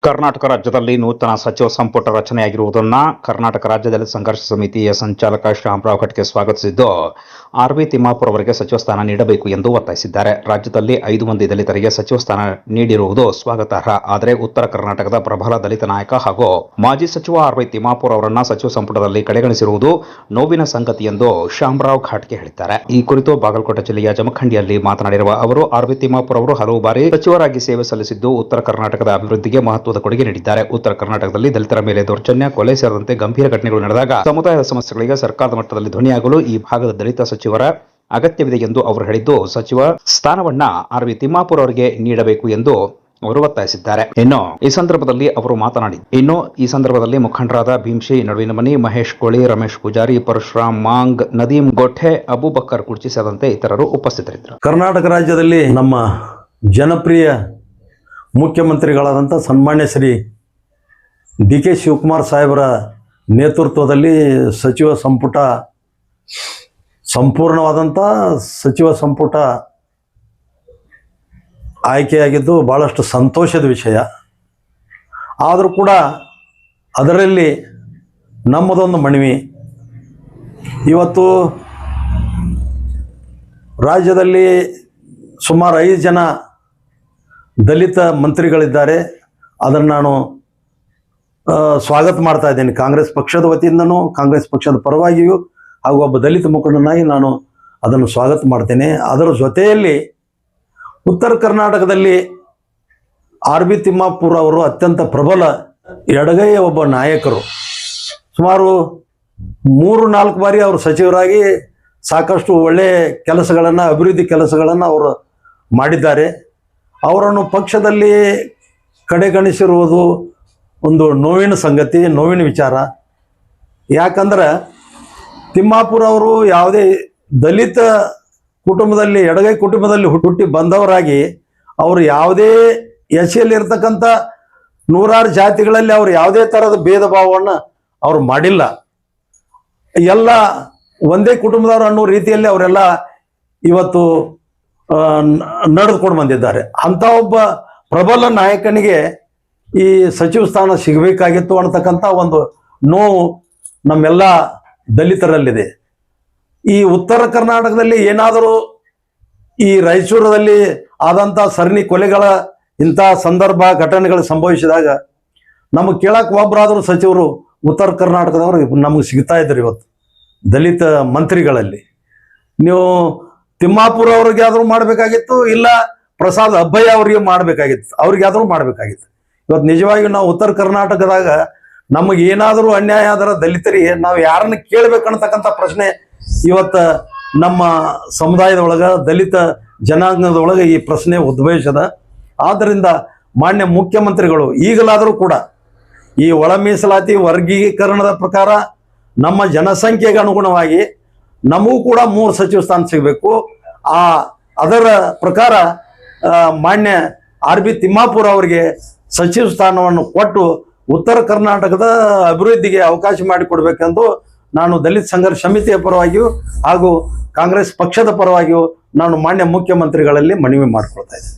ಕರ್ನಾಟಕ ರಾಜ್ಯದಲ್ಲಿ ನೂತನ ಸಚಿವ ಸಂಪುಟ ರಚನೆಯಾಗಿರುವುದನ್ನು ಕರ್ನಾಟಕ ರಾಜ್ಯ ದಲಿತ ಸಂಘರ್ಷ ಸಮಿತಿಯ ಸಂಚಾಲಕ ಶ್ಯಾಮರಾವ್ ಖಟ್ಗೆ ಸ್ವಾಗತಿಸಿದ್ದು, ಆರ್.ಬಿ. ತಿಮ್ಮಾಪುರ್ ಅವರಿಗೆ ಸಚಿವ ಸ್ಥಾನ ನೀಡಬೇಕು ಎಂದು ಒತ್ತಾಯಿಸಿದ್ದಾರೆ. ರಾಜ್ಯದಲ್ಲಿ 5 ಮಂದಿ ದಲಿತರಿಗೆ ಸಚಿವ ಸ್ಥಾನ ನೀಡಿರುವುದು ಸ್ವಾಗತಾರ್ಹ. ಆದರೆ ಉತ್ತರ ಕರ್ನಾಟಕದ ಪ್ರಬಲ ದಲಿತ ನಾಯಕ ಹಾಗೂ ಮಾಜಿ ಸಚಿವ ಆರ್.ಬಿ. ತಿಮ್ಮಾಪುರ್ ಅವರನ್ನು ಸಚಿವ ಸಂಪುಟದಲ್ಲಿ ಕಡೆಗಣಿಸಿರುವುದು ನೋವಿನ ಸಂಗತಿ ಎಂದು ಶ್ಯಾಮರಾವ್ ಖಟ್ಗೆ ಹೇಳಿದ್ದಾರೆ. ಈ ಕುರಿತು ಬಾಗಲಕೋಟೆ ಜಿಲ್ಲೆಯ ಜಮಖಂಡಿಯಲ್ಲಿ ಮಾತನಾಡಿರುವ ಅವರು, ಆರ್.ಬಿ. ತಿಮ್ಮಾಪುರ್ ಅವರು ಹಲವು ಬಾರಿ ಸಚಿವರಾಗಿ ಸೇವೆ ಸಲ್ಲಿಸಿದ್ದು ಉತ್ತರ ಕರ್ನಾಟಕದ ಅಭಿವೃದ್ಧಿಗೆ ಮಹತ್ವದ ಕೊಡುಗೆ ನೀಡಿದ್ದಾರೆ. ಉತ್ತರ ಕರ್ನಾಟಕದಲ್ಲಿ ದಲಿತರ ಮೇಲೆ ದೌರ್ಜನ್ಯ, ಕೊಲೆ ಸೇರಿದಂತೆ ಗಂಭೀರ ಘಟನೆಗಳು ನಡೆದಾಗ ಸಮುದಾಯದ ಸಮಸ್ಯೆಗಳಿಗೆ ಸರ್ಕಾರದ ಮಟ್ಟದಲ್ಲಿ ಧ್ವನಿಯಾಗಲು ಈ ಭಾಗದ ದಲಿತ ಸಚಿವರ ಅಗತ್ಯವಿದೆ ಎಂದು ಅವರು ಹೇಳಿದ್ದು, ಸಚಿವ ಸ್ಥಾನವನ್ನ ಆರ್.ಬಿ. ತಿಮ್ಮಾಪುರ್ ಅವರಿಗೆ ನೀಡಬೇಕು ಎಂದು ಅವರು ಒತ್ತಾಯಿಸಿದ್ದಾರೆ. ಇನ್ನು ಈ ಸಂದರ್ಭದಲ್ಲಿ ಮುಖಂಡರಾದ ಭೀಮ್ಶಿ ನಡುವಿನಮನಿ, ಮಹೇಶ್ ಕೋಳಿ, ರಮೇಶ್ ಪೂಜಾರಿ, ಪರಶುರಾಮ್ ಮಾಂಗ್, ನದೀಂ ಗೊಠೆ, ಅಬೂಬಕ್ಕರ್ ಕುರ್ಚಿ ಸೇರಿದಂತೆ ಇತರರು ಉಪಸ್ಥಿತರಿದ್ದರು. ಕರ್ನಾಟಕ ರಾಜ್ಯದಲ್ಲಿ ನಮ್ಮ ಜನಪ್ರಿಯ ಮುಖ್ಯಮಂತ್ರಿಗಳಾದಂಥ ಸನ್ಮಾನ್ಯ ಶ್ರೀ ಡಿ.ಕೆ. ಶಿವಕುಮಾರ್ ಸಾಹೇಬರ ನೇತೃತ್ವದಲ್ಲಿ ಸಂಪೂರ್ಣವಾದಂಥ ಸಚಿವ ಸಂಪುಟ ಆಯ್ಕೆಯಾಗಿದ್ದು ಭಾಳಷ್ಟು ಸಂತೋಷದ ವಿಷಯ. ಆದರೂ ಕೂಡ ಅದರಲ್ಲಿ ನಮ್ಮದೊಂದು ಮನವಿ, ಇವತ್ತು ರಾಜ್ಯದಲ್ಲಿ ಸುಮಾರು 5 ಜನ ದಲಿತ ಮಂತ್ರಿಗಳಿದ್ದಾರೆ. ಅದನ್ನು ನಾನು ಸ್ವಾಗತ ಮಾಡ್ತಾ ಇದ್ದೇನೆ. ಕಾಂಗ್ರೆಸ್ ಪಕ್ಷದ ವತಿಯಿಂದನೂ, ಕಾಂಗ್ರೆಸ್ ಪಕ್ಷದ ಪರವಾಗಿಯೂ ಹಾಗೂ ಒಬ್ಬ ದಲಿತ ಮುಖಂಡನಾಗಿ ನಾನು ಅದನ್ನು ಸ್ವಾಗತ ಮಾಡ್ತೇನೆ. ಅದರ ಜೊತೆಯಲ್ಲಿ ಉತ್ತರ ಕರ್ನಾಟಕದಲ್ಲಿ ಆರ್.ಬಿ. ತಿಮ್ಮಾಪುರ್ ಅವರು ಅತ್ಯಂತ ಪ್ರಬಲ ಎಡಗೈಯ ಒಬ್ಬ ನಾಯಕರು. ಸುಮಾರು 3-4 ಬಾರಿ ಅವರು ಸಚಿವರಾಗಿ ಸಾಕಷ್ಟು ಒಳ್ಳೆಯ ಕೆಲಸಗಳನ್ನು, ಅಭಿವೃದ್ಧಿ ಕೆಲಸಗಳನ್ನು ಅವರು ಮಾಡಿದ್ದಾರೆ. ಅವರನ್ನು ಪಕ್ಷದಲ್ಲಿ ಕಡೆಗಣಿಸಿರುವುದು ಒಂದು ನೋವಿನ ಸಂಗತಿ, ನೋವಿನ ವಿಚಾರ. ಯಾಕಂದ್ರೆ ತಿಮ್ಮಾಪುರ್ ಅವರು ಯಾವುದೇ ದಲಿತ ಕುಟುಂಬದಲ್ಲಿ, ಎಡಗೈ ಕುಟುಂಬದಲ್ಲಿ ಹುಟ್ಟಿ ಬಂದವರಾಗಿ ಅವರು ಯಾವುದೇ ಎಸೆಯಲ್ಲಿರ್ತಕ್ಕಂಥ 100 ಜಾತಿಗಳಲ್ಲಿ ಅವರು ಯಾವುದೇ ಥರದ ಭೇದ ಭಾವವನ್ನು ಅವರು ಮಾಡಿಲ್ಲ. ಎಲ್ಲ ಒಂದೇ ಕುಟುಂಬದವರು ಅನ್ನೋ ರೀತಿಯಲ್ಲಿ ಅವರೆಲ್ಲ ಇವತ್ತು ನಡೆದುಕೊಂಡು ಬಂದಿದ್ದಾರೆ. ಅಂಥ ಒಬ್ಬ ಪ್ರಬಲ ನಾಯಕನಿಗೆ ಈ ಸಚಿವ ಸ್ಥಾನ ಸಿಗಬೇಕಾಗಿತ್ತು ಅನ್ನತಕ್ಕಂಥ ಒಂದು ನೋವು ನಮ್ಮೆಲ್ಲ ದಲಿತರಲ್ಲಿದೆ. ಈ ಉತ್ತರ ಕರ್ನಾಟಕದಲ್ಲಿ ಏನಾದರೂ ಈ ರಾಯಚೂರದಲ್ಲಿ ಆದಂಥ ಸರಣಿ ಕೊಲೆಗಳ ಇಂಥ ಸಂದರ್ಭ ಘಟನೆಗಳು ಸಂಭವಿಸಿದಾಗ ನಮಗೆ ಕೇಳಕ್ಕೆ ಒಬ್ಬರಾದರೂ ಸಚಿವರು ಉತ್ತರ ಕರ್ನಾಟಕದವರು ನಮಗೆ ಸಿಗ್ತಾ ಇದ್ರು. ಇವತ್ತು ದಲಿತ ಮಂತ್ರಿಗಳಲ್ಲಿ ನೀವು ತಿಮ್ಮಾಪುರ್ ಅವ್ರಿಗೆ ಆದರೂ ಮಾಡಬೇಕಾಗಿತ್ತು, ಇಲ್ಲ ಪ್ರಸಾದ್ ಅಬ್ಬಯ್ಯ ಅವರಿಗೆ ಮಾಡಬೇಕಾಗಿತ್ತು, ಅವ್ರಿಗಾದರೂ ಮಾಡಬೇಕಾಗಿತ್ತು. ಇವತ್ತು ನಿಜವಾಗಿಯೂ ನಾವು ಉತ್ತರ ಕರ್ನಾಟಕದಾಗ ನಮಗೆ ಏನಾದರೂ ಅನ್ಯಾಯ ಆದ್ರೆ ದಲಿತರಿಗೆ ನಾವು ಯಾರನ್ನ ಕೇಳಬೇಕನ್ನತಕ್ಕಂಥ ಪ್ರಶ್ನೆ ಇವತ್ತು ನಮ್ಮ ಸಮುದಾಯದೊಳಗೆ, ದಲಿತ ಜನಾಂಗದೊಳಗೆ ಈ ಪ್ರಶ್ನೆ ಉದ್ಭವಿಸದ. ಆದ್ದರಿಂದ ಮಾನ್ಯ ಮುಖ್ಯಮಂತ್ರಿಗಳು ಈಗಲಾದರೂ ಕೂಡ ಈ ಒಳ ಮೀಸಲಾತಿ ವರ್ಗೀಕರಣದ ಪ್ರಕಾರ ನಮ್ಮ ಜನಸಂಖ್ಯೆಗೆ ಅನುಗುಣವಾಗಿ ನಮಗೂ ಕೂಡ 3 ಸಚಿವ ಸ್ಥಾನ ಸಿಗಬೇಕು. ಅದರ ಪ್ರಕಾರ ಮಾನ್ಯ ಆರ್.ಬಿ. ತಿಮ್ಮಾಪುರ್ ಅವರಿಗೆ ಸಚಿವ ಸ್ಥಾನವನ್ನು ಕೊಟ್ಟು ಉತ್ತರ ಕರ್ನಾಟಕದ ಅಭಿವೃದ್ಧಿಗೆ ಅವಕಾಶ ಮಾಡಿಕೊಡ್ಬೇಕೆಂದು ನಾನು ದಲಿತ ಸಂಘರ್ಷ ಸಮಿತಿಯ ಪರವಾಗಿಯೂ ಹಾಗೂ ಕಾಂಗ್ರೆಸ್ ಪಕ್ಷದ ಪರವಾಗಿಯೂ ನಾನು ಮಾನ್ಯ ಮುಖ್ಯಮಂತ್ರಿಗಳಲ್ಲಿ ಮನವಿ ಮಾಡಿಕೊಳ್ತಾ ಇದ್ದೇನೆ.